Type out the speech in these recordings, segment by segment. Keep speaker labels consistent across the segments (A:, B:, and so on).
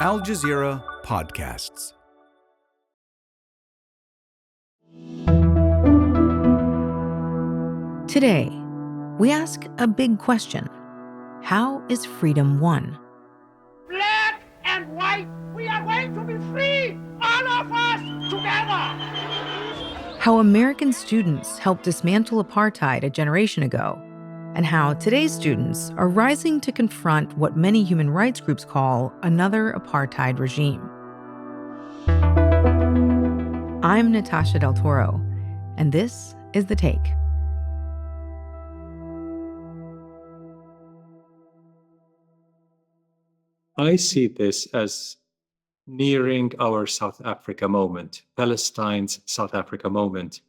A: Al Jazeera Podcasts.
B: Today, we ask a big question. How is freedom won?
C: Black and white, we are going to be free, all of us together.
B: How American students helped dismantle apartheid a generation ago, and how today's students are rising to confront what many human rights groups call another apartheid regime. I'm Natasha Del Toro, and this is The Take.
D: I see this as nearing our South Africa moment, Palestine's South Africa moment.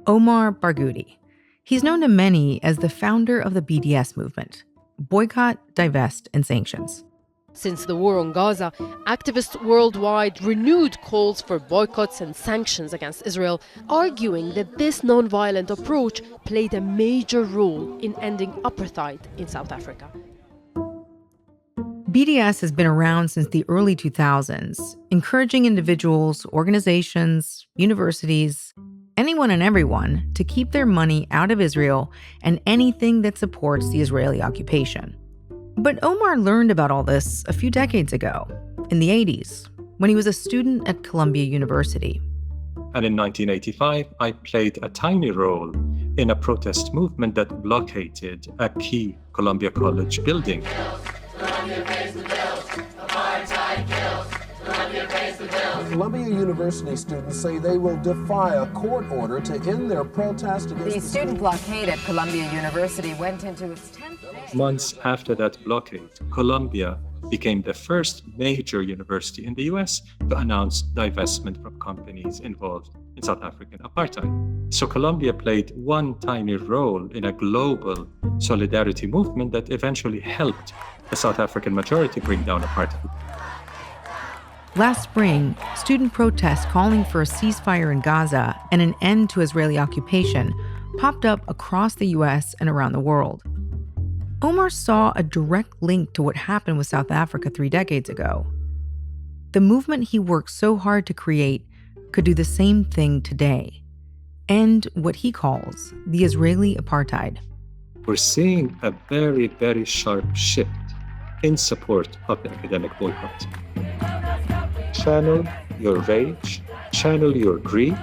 B: Omar Barghouti. He's known to many as the founder of the BDS movement, Boycott, Divest, and Sanctions.
E: Since the war on Gaza, activists worldwide renewed calls for boycotts and sanctions against Israel, arguing that this non-violent approach played a major role in ending apartheid in South Africa.
B: BDS has been around since the early 2000s, encouraging individuals, organizations, universities, anyone and everyone to keep their money out of Israel and anything that supports the Israeli occupation. But Omar learned about all this a few decades ago, in the 80s, when he was a student at Columbia University.
D: And in 1985, I played a tiny role in a protest movement that blockaded a key Columbia College building.
F: Columbia University students say they will defy a court order to end their protest against
G: the student blockade at Columbia University went into its 10th day.
D: Months after that blockade, Columbia became the first major university in the US to announce divestment from companies involved in South African apartheid. So Columbia played one tiny role in a global solidarity movement that eventually helped the South African majority bring down apartheid.
B: Last spring, student protests calling for a ceasefire in Gaza and an end to Israeli occupation popped up across the US and around the world. Omar saw a direct link to what happened with South Africa 3 decades ago. The movement he worked so hard to create could do the same thing today, end what he calls the Israeli apartheid.
D: We're seeing a very, very sharp shift in support of the academic boycott. Channel your rage, channel your greed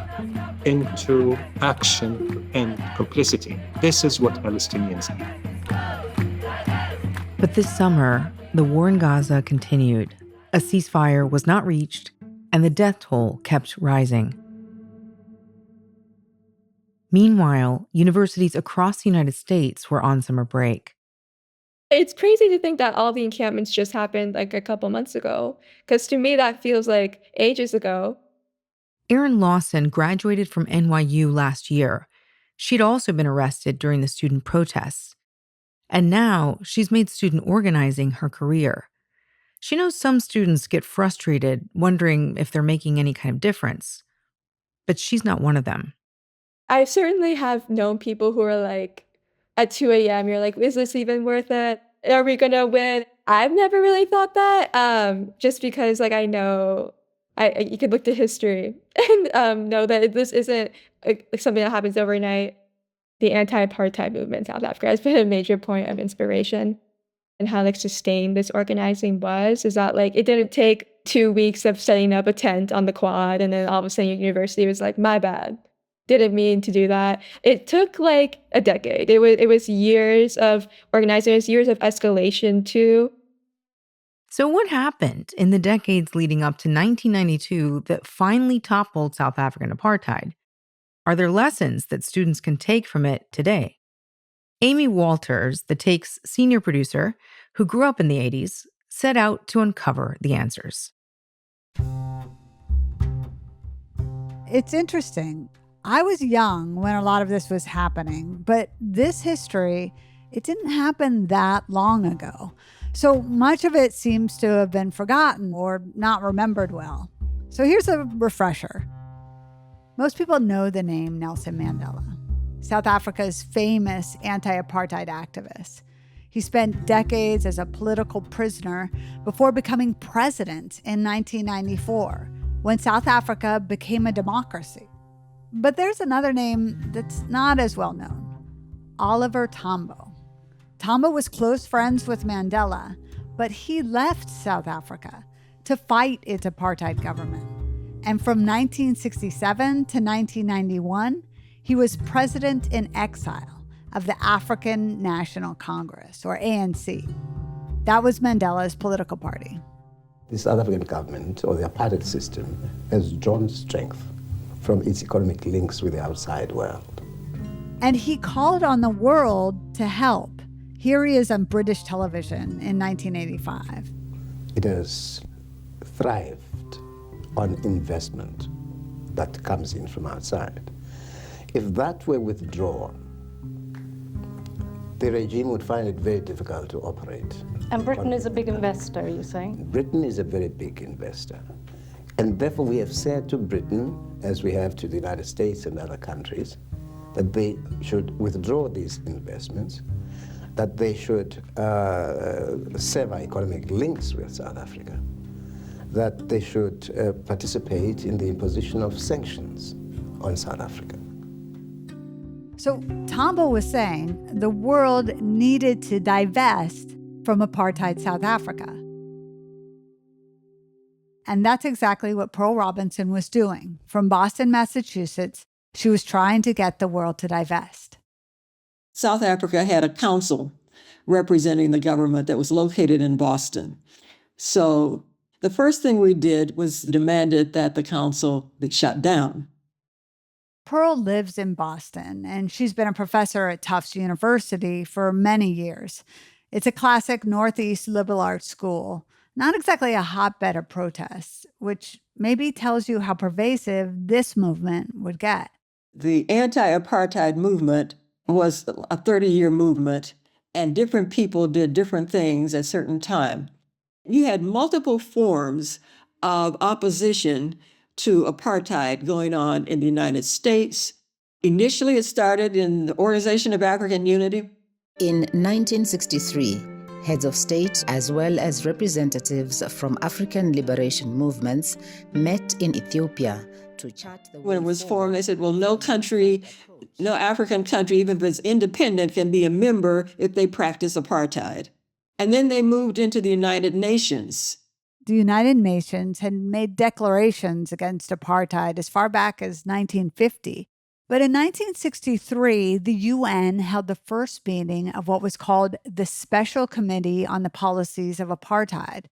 D: into action and complicity. This is what Palestinians need.
B: But this summer, the war in Gaza continued. A ceasefire was not reached, and the death toll kept rising. Meanwhile, universities across the United States were on summer break.
H: It's crazy to think that all the encampments just happened like a couple months ago, because to me that feels like ages ago.
B: Erin Lawson graduated from NYU last year. She'd also been arrested during the student protests. And now she's made student organizing her career. She knows some students get frustrated, wondering if they're making any kind of difference. But she's not one of them.
H: I certainly have known people who are like, at 2 a.m., you're like, is this even worth it? Are we going to win? I've never really thought that, just because like I know, you could look to history and know that this isn't like something that happens overnight. The anti-apartheid movement in South Africa has been a major point of inspiration. And how like sustained this organizing is that like it didn't take 2 weeks of setting up a tent on the quad and then all of a sudden your university was like, my bad. Didn't mean to do that. It took like a decade. It was years of organizers, years of escalation too.
B: So what happened in the decades leading up to 1992 that finally toppled South African apartheid? Are there lessons that students can take from it today? Amy Walters, The Take's senior producer, who grew up in the 80s, set out to uncover the answers.
I: It's interesting. I was young when a lot of this was happening, but this history, it didn't happen that long ago. So much of it seems to have been forgotten or not remembered well. So here's a refresher. Most people know the name Nelson Mandela, South Africa's famous anti-apartheid activist. He spent decades as a political prisoner before becoming president in 1994, when South Africa became a democracy. But there's another name that's not as well known: Oliver Tambo. Tambo was close friends with Mandela, but he left South Africa to fight its apartheid government. And from 1967 to 1991, he was president in exile of the African National Congress, or ANC. That was Mandela's political party.
J: The South African government, or the apartheid system, has drawn strength from its economic links with the outside world.
I: And he called on the world to help. Here he is on British television in 1985.
J: It has thrived on investment that comes in from outside. If that were withdrawn, the regime would find it very difficult to operate.
K: And Britain is a big investor, you're saying?
J: Britain is a very big investor. And therefore we have said to Britain, as we have to the United States and other countries, that they should withdraw these investments, that they should sever economic links with South Africa, that they should participate in the imposition of sanctions on South Africa.
I: So Tambo was saying the world needed to divest from apartheid South Africa. And that's exactly what Pearl Robinson was doing. From Boston, Massachusetts, she was trying to get the world to divest.
L: South Africa had a council representing the government that was located in Boston. So the first thing we did was demanded that the council be shut down.
I: Pearl lives in Boston, and she's been a professor at Tufts University for many years. It's a classic Northeast liberal arts school, not exactly a hotbed of protests, which maybe tells you how pervasive this movement would get.
L: The anti-apartheid movement was a 30-year movement, and different people did different things at certain time. You had multiple forms of opposition to apartheid going on in the United States. Initially, it started in the Organization of African Unity.
M: In 1963, heads of state as well as representatives from African liberation movements met in Ethiopia to chart the way
L: When it was
M: forward.
L: formed, they said, well, no country, no African country, even if it's independent, can be a member if they practice apartheid. And then they moved into the United Nations.
I: The United Nations had made declarations against apartheid as far back as 1950. But in 1963, the UN held the first meeting of what was called the Special Committee on the Policies of Apartheid.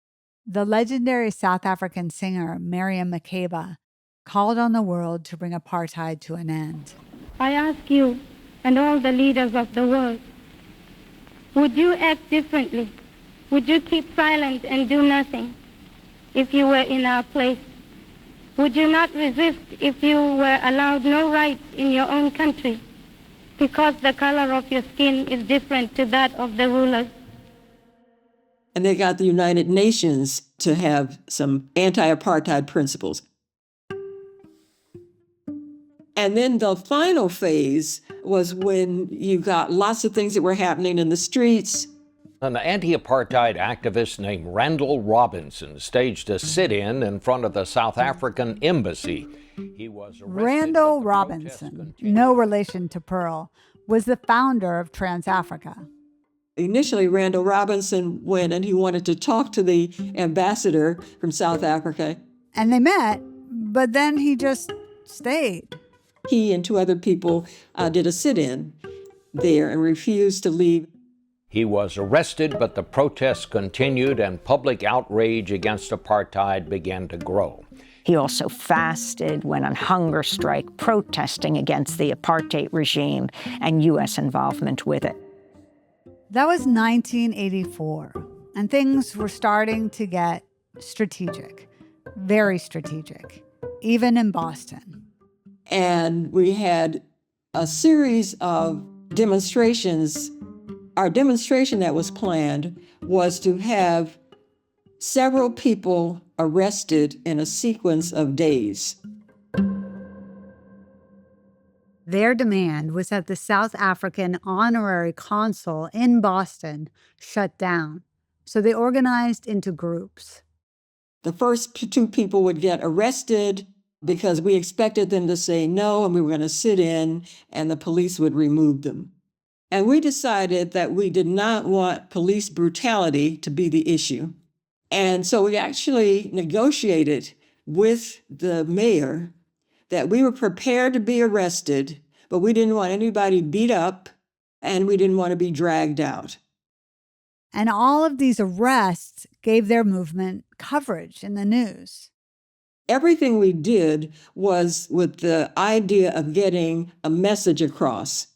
I: The legendary South African singer, Miriam Makeba, called on the world to bring apartheid to an end.
N: I ask you and all the leaders of the world, would you act differently? Would you keep silent and do nothing if you were in our place? Would you not resist if you were allowed no rights in your own country because the color of your skin is different to that of the rulers?
L: And they got the United Nations to have some anti-apartheid principles. And then the final phase was when you got lots of things that were happening in the streets.
O: An anti-apartheid activist named Randall Robinson staged a sit-in front of the South African embassy. He was arrested,
I: Randall Robinson, no relation to Pearl, was the founder of Trans-Africa.
L: Initially, Randall Robinson went and he wanted to talk to the ambassador from South Africa.
I: And they met, but then he just stayed.
L: He and two other people did a sit-in there and refused to leave.
O: He was arrested, but the protests continued and public outrage against apartheid began to grow.
P: He also fasted, went on hunger strike, protesting against the apartheid regime and U.S. involvement with it.
I: That was 1984, and things were starting to get strategic, very strategic, even in Boston.
L: And we had a series of demonstrations. Our demonstration that was planned was to have several people arrested in a sequence of days.
I: Their demand was that the South African honorary consul in Boston shut down. So they organized into groups.
L: The first two people would get arrested because we expected them to say no, and we were going to sit in, and the police would remove them. And we decided that we did not want police brutality to be the issue. And so we actually negotiated with the mayor that we were prepared to be arrested, but we didn't want anybody beat up, and we didn't want to be dragged out.
I: And all of these arrests gave their movement coverage in the news.
L: Everything we did was with the idea of getting a message across.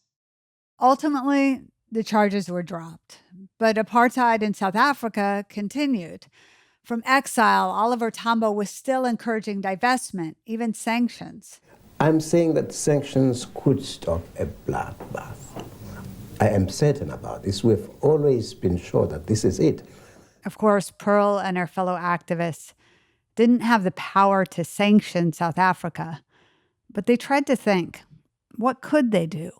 I: Ultimately, the charges were dropped, but apartheid in South Africa continued. From exile, Oliver Tambo was still encouraging divestment, even sanctions.
J: I'm saying that sanctions could stop a bloodbath. I am certain about this. We've always been sure that this is it.
I: Of course, Pearl and her fellow activists didn't have the power to sanction South Africa, but they tried to think, what could they do?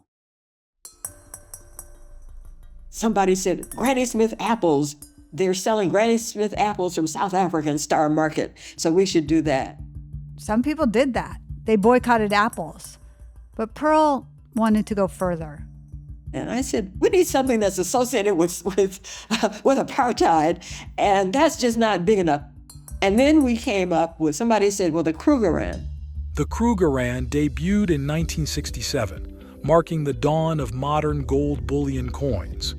L: Somebody said, Granny Smith apples. They're selling Granny Smith apples from South Africa in Star Market, so we should do that.
I: Some people did that. They boycotted apples. But Pearl wanted to go further.
L: And I said, we need something that's associated with apartheid, and that's just not big enough. And then we came up with, somebody said, well, the Krugerrand.
Q: The Krugerrand debuted in 1967, marking the dawn of modern gold bullion coins.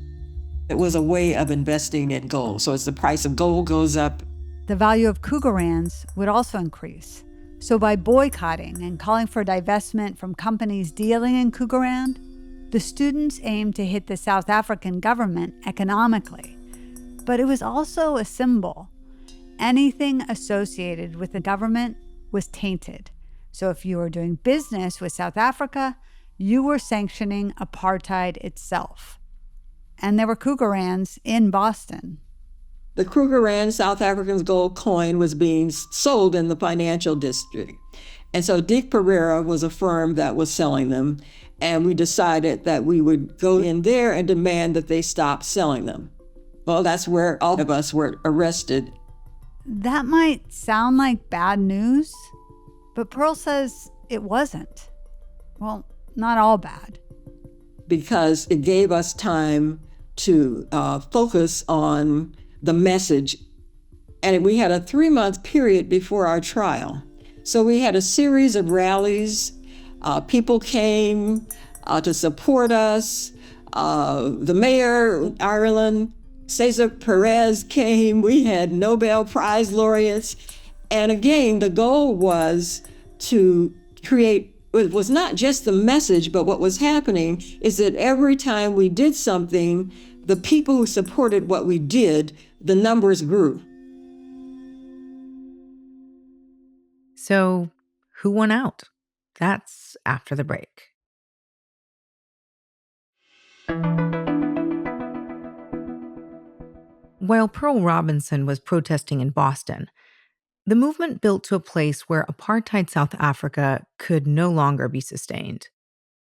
L: It was a way of investing in gold. So as the price of gold goes up,
I: the value of Krugerrands would also increase. So by boycotting and calling for divestment from companies dealing in Krugerrand, the students aimed to hit the South African government economically. But it was also a symbol. Anything associated with the government was tainted. So if you were doing business with South Africa, you were sanctioning apartheid itself. And there were Krugerrands in Boston.
L: The Krugerrand, South African's gold coin, was being sold in the financial district. And so Dick Pereira was a firm that was selling them. And we decided that we would go in there and demand that they stop selling them. Well, that's where all of us were arrested.
I: That might sound like bad news, but Pearl says it wasn't. Well, not all bad.
L: Because it gave us time to focus on the message. And we had a 3-month period before our trial. So we had a series of rallies. People came to support us. The mayor of Ireland, Cesar Perez, came. We had Nobel Prize laureates. And again, the goal was to create, it was not just the message, but what was happening is that every time we did something, the people who supported what we did, the numbers grew.
B: So, who won out? That's after the break. While Pearl Robinson was protesting in Boston, the movement built to a place where apartheid South Africa could no longer be sustained.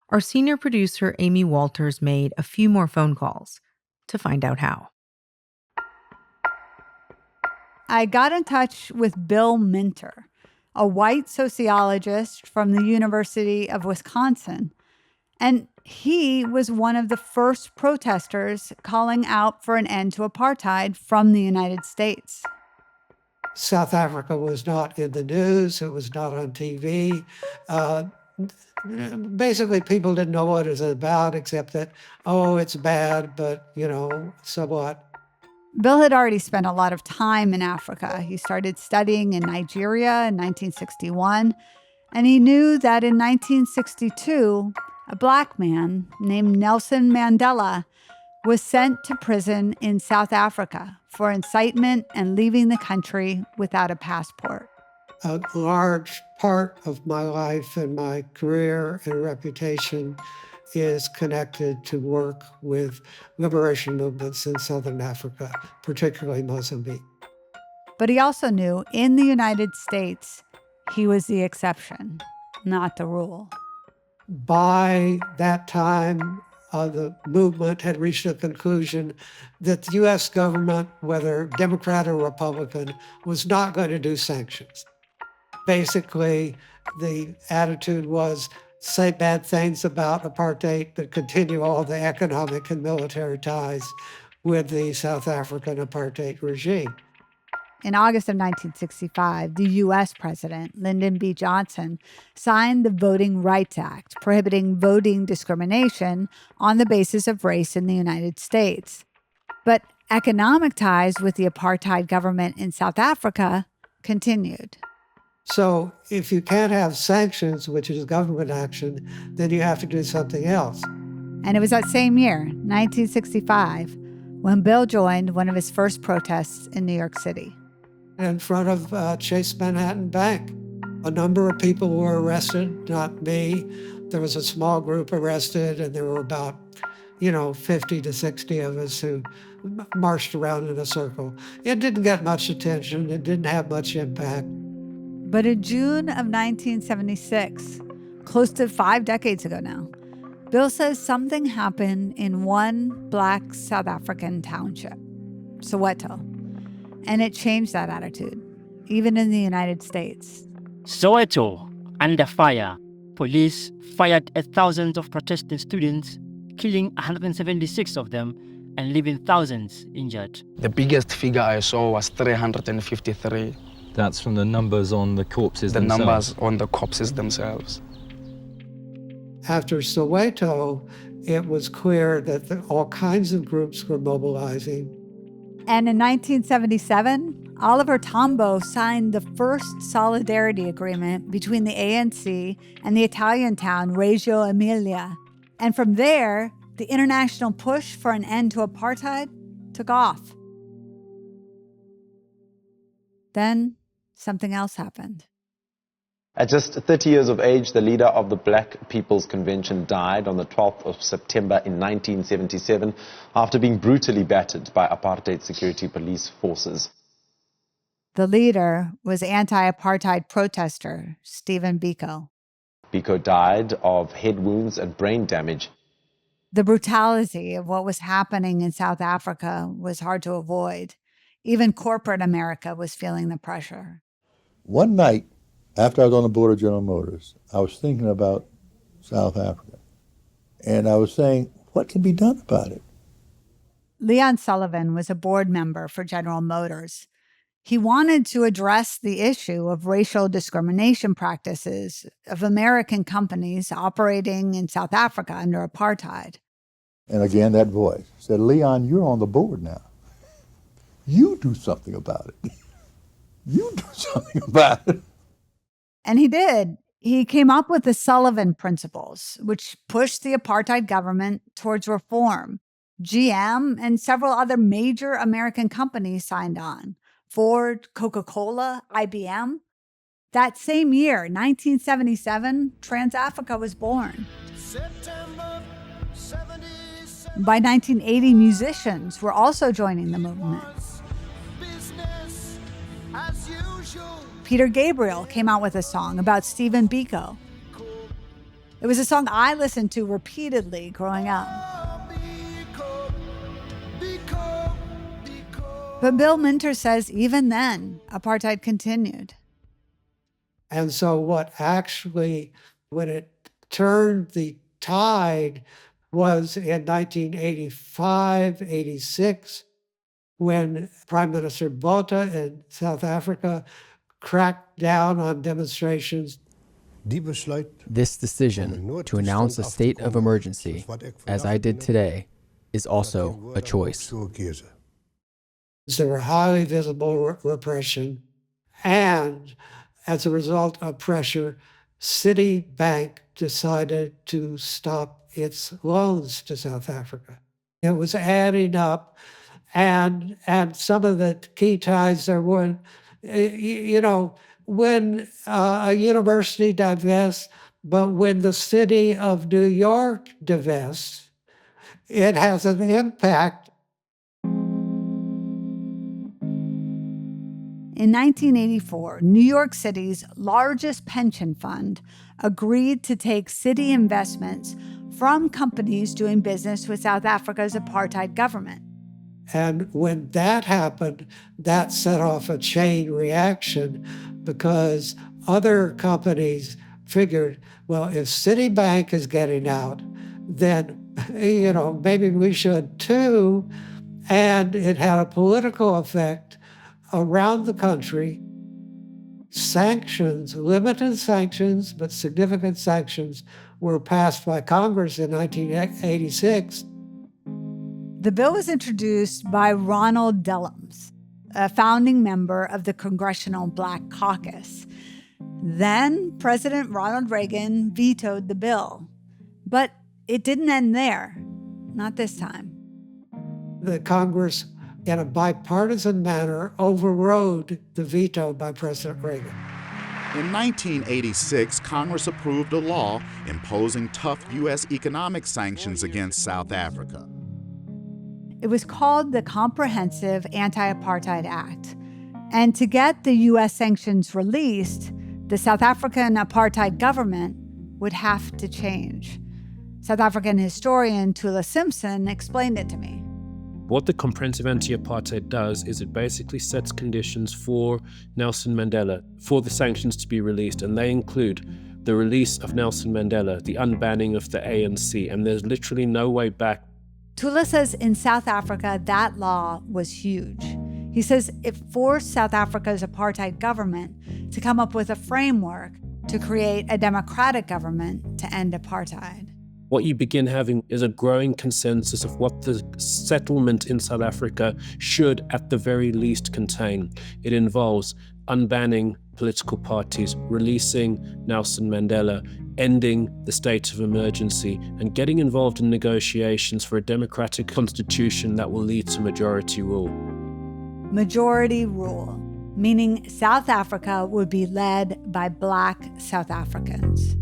B: Our senior producer, Amy Walters, made a few more phone calls to find out how.
I: I got in touch with Bill Minter, a white sociologist from the University of Wisconsin. And he was one of the first protesters calling out for an end to apartheid from the United States.
R: South Africa was not in the news. It was not on TV. Basically, people didn't know what it was about, except that, oh, it's bad, but, so what?
I: Bill had already spent a lot of time in Africa. He started studying in Nigeria in 1961, and he knew that in 1962, a black man named Nelson Mandela was sent to prison in South Africa for incitement and leaving the country without a passport.
R: A large part of my life and my career and reputation is connected to work with liberation movements in Southern Africa, particularly Mozambique.
I: But he also knew in the United States, he was the exception, not the rule.
R: By that time, the movement had reached a conclusion that the U.S. government, whether Democrat or Republican, was not going to do sanctions. Basically, the attitude was say bad things about apartheid, but continue all the economic and military ties with the South African apartheid regime.
I: In August of 1965, the U.S. president, Lyndon B. Johnson, signed the Voting Rights Act, prohibiting voting discrimination on the basis of race in the United States. But economic ties with the apartheid government in South Africa continued.
R: So if you can't have sanctions, which is government action, then you have to do something else.
I: And it was that same year, 1965, when Bill joined one of his first protests in New York City.
R: In front of Chase Manhattan Bank. A number of people were arrested, not me. There was a small group arrested, and there were about, 50 to 60 of us who marched around in a circle. It didn't get much attention. It didn't have much impact.
I: But in June of 1976, close to 5 decades ago now, Bill says something happened in one Black South African township, Soweto. And it changed that attitude, even in the United States.
S: Soweto, under fire. Police fired at thousands of protesting students, killing 176 of them and leaving thousands injured.
T: The biggest figure I saw was 353.
U: That's from the numbers on the corpses themselves?
T: The numbers on the corpses themselves.
R: After Soweto, it was clear that all kinds of groups were mobilizing.
I: And in 1977, Oliver Tambo signed the first solidarity agreement between the ANC and the Italian town Reggio Emilia. And from there, the international push for an end to apartheid took off. Then something else happened.
V: At just 30 years of age, the leader of the Black People's Convention died on the 12th of September in 1977 after being brutally battered by apartheid security police forces.
I: The leader was anti-apartheid protester Stephen Biko.
V: Biko died of head wounds and brain damage.
I: The brutality of what was happening in South Africa was hard to avoid. Even corporate America was feeling the pressure.
W: One night, after I was on the board of General Motors, I was thinking about South Africa. And I was saying, what can be done about it?
I: Leon Sullivan was a board member for General Motors. He wanted to address the issue of racial discrimination practices of American companies operating in South Africa under apartheid.
W: And again, that voice said, Leon, you're on the board now. You do something about it. You do something about it.
I: And he did. He came up with the Sullivan Principles, which pushed the apartheid government towards reform. GM and several other major American companies signed on. Ford, Coca-Cola, IBM. That same year, 1977, Trans-Africa was born. By 1980, musicians were also joining the movement. Peter Gabriel came out with a song about Stephen Biko. It was a song I listened to repeatedly growing up. But Bill Minter says even then, apartheid continued.
R: And so what actually, when it turned the tide, was in 1985, 86, when Prime Minister Botha in South Africa cracked down on demonstrations.
X: This decision to announce a state of emergency, as I did today, is also a choice.
R: There were highly visible repression, and as a result of pressure, Citibank decided to stop its loans to South Africa. It was adding up, and some of the key ties there were, when a university divests, but when the city of New York divests, it has an impact.
I: In 1984, New York City's largest pension fund agreed to take city investments from companies doing business with South Africa's apartheid government.
R: And when that happened, that set off a chain reaction because other companies figured, well, if Citibank is getting out, then, maybe we should too. And it had a political effect around the country. Sanctions, limited sanctions, but significant sanctions, were passed by Congress in 1986.
I: The bill was introduced by Ronald Dellums, a founding member of the Congressional Black Caucus. Then President Ronald Reagan vetoed the bill. But it didn't end there. Not this time.
R: The Congress, in a bipartisan manner, overrode the veto by President Reagan.
A: In 1986, Congress approved a law imposing tough U.S. economic sanctions against South Africa.
I: It was called the Comprehensive Anti-Apartheid Act. And to get the U.S. sanctions released, the South African apartheid government would have to change. South African historian Thula Simpson explained it to me.
C: What the Comprehensive Anti-Apartheid does is it basically sets conditions for Nelson Mandela, for the sanctions to be released, and they include the release of Nelson Mandela, the unbanning of the ANC, and there's literally no way back.
I: Thula says in South Africa, that law was huge. He says it forced South Africa's apartheid government to come up with a framework to create a democratic government to end apartheid.
C: What you begin having is a growing consensus of what the settlement in South Africa should, at the very least, contain. It involves unbanning political parties, releasing Nelson Mandela, ending the state of emergency, and getting involved in negotiations for a democratic constitution that will lead to majority rule.
I: Majority rule, meaning South Africa would be led by Black South Africans.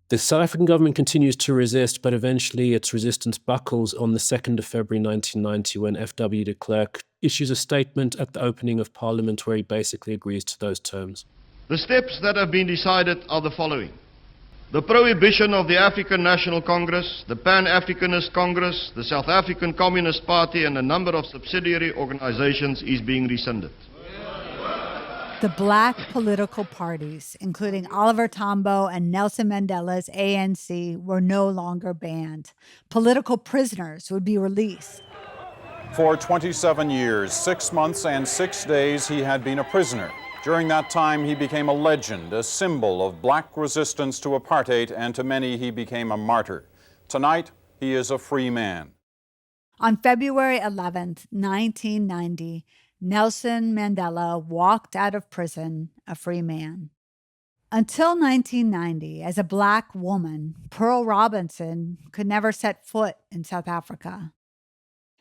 C: The South African government continues to resist, but eventually its resistance buckles on the 2nd of February 1990 when F.W. de Klerk issues a statement at the opening of Parliament where he basically agrees to those terms.
E: The steps that have been decided are the following. The prohibition of the African National Congress, the Pan-Africanist Congress, the South African Communist Party and a number of subsidiary organizations is being rescinded.
I: The Black political parties, including Oliver Tambo and Nelson Mandela's ANC, were no longer banned. Political prisoners would be released.
F: For 27 years, 6 months and 6 days, he had been a prisoner. During that time, he became a legend, a symbol of Black resistance to apartheid, and to many, he became a martyr. Tonight, he is a free man.
I: On February 11th, 1990, Nelson Mandela walked out of prison a free man. Until 1990, as a Black woman, Pearl Robinson could never set foot in South Africa.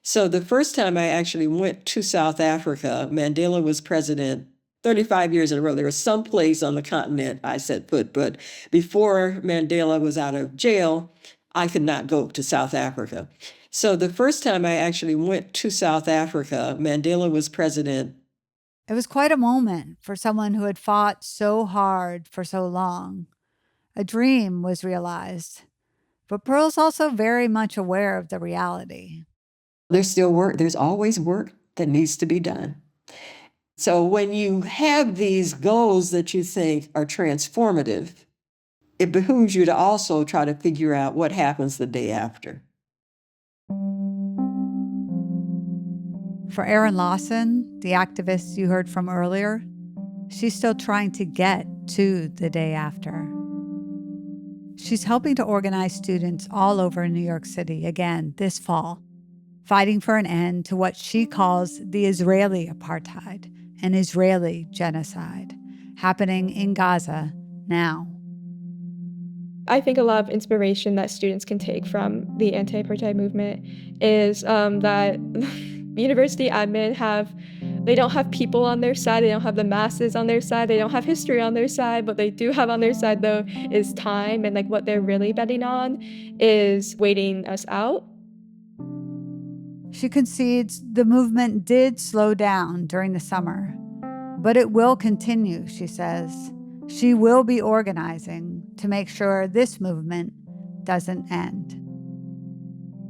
L: So the first time I actually went to South Africa, Mandela was president 35 years in a row. There was some place on the continent I set foot, but before Mandela was out of jail, I could not go to South Africa. So the first time I actually went to South Africa, Mandela was president.
I: It was quite a moment for someone who had fought so hard for so long. A dream was realized. But Pearl's also very much aware of the reality.
L: There's still work. There's always work that needs to be done. So when you have these goals that you think are transformative, it behooves you to also try to figure out what happens the day after.
I: For Erin Lawson, the activist you heard from earlier, she's still trying to get to the day after. She's helping to organize students all over New York City again this fall, fighting for an end to what she calls the Israeli apartheid, an Israeli genocide, happening in Gaza now.
H: I think a lot of inspiration that students can take from the anti-apartheid movement is that university admin they don't have people on their side, they don't have the masses on their side, they don't have history on their side. What they do have on their side, though, is time, and what they're really betting on is waiting us out.
I: She concedes the movement did slow down during the summer, but it will continue, she says. She will be organizing to make sure this movement doesn't end.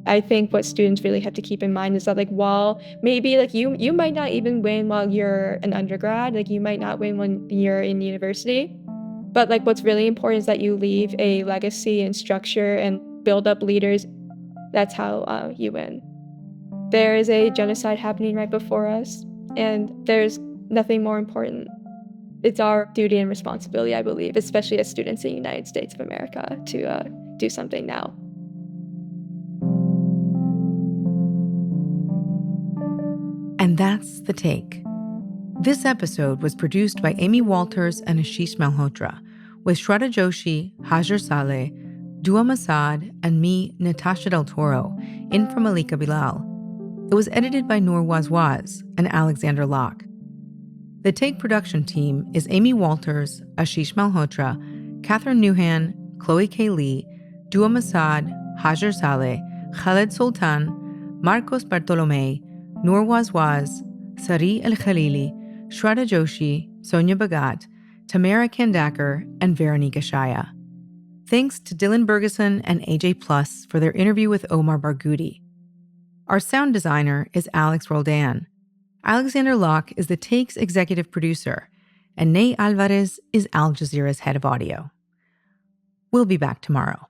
H: I think what students really have to keep in mind is that, like, while maybe like you might not even win while you're an undergrad, like you might not win when you're in university, but like what's really important is that you leave a legacy and structure and build up leaders. That's how you win. There is a genocide happening right before us, and there's nothing more important. It's our duty and responsibility, I believe, especially as students in the United States of America, to do something now.
B: And that's The Take. This episode was produced by Amy Walters and Ashish Malhotra, with Shraddha Joshi, Hagir Saleh, Duha Mosaad, and me, Natasha del Toro, in from Malika Bilal. It was edited by Noor Wazwaz and Alexander Locke. The Take production team is Amy Walters, Ashish Malhotra, Catherine Nouhan, Chloe K. Lee, Duha Mosaad, Hagir Saleh, Khaled Soltan, Marcos Bartolomé, Noor Wazwaz, Sarí el-Khalili, Shraddha Joshi, Sonia Bhagat, Tamara Kandaker, and Veronica Shaya. Thanks to Dylan Bergeson and AJ Plus for their interview with Omar Barghouti. Our sound designer is Alex Roldan. Alexander Locke is The Take's executive producer, and Ney Alvarez is Al Jazeera's head of audio. We'll be back tomorrow.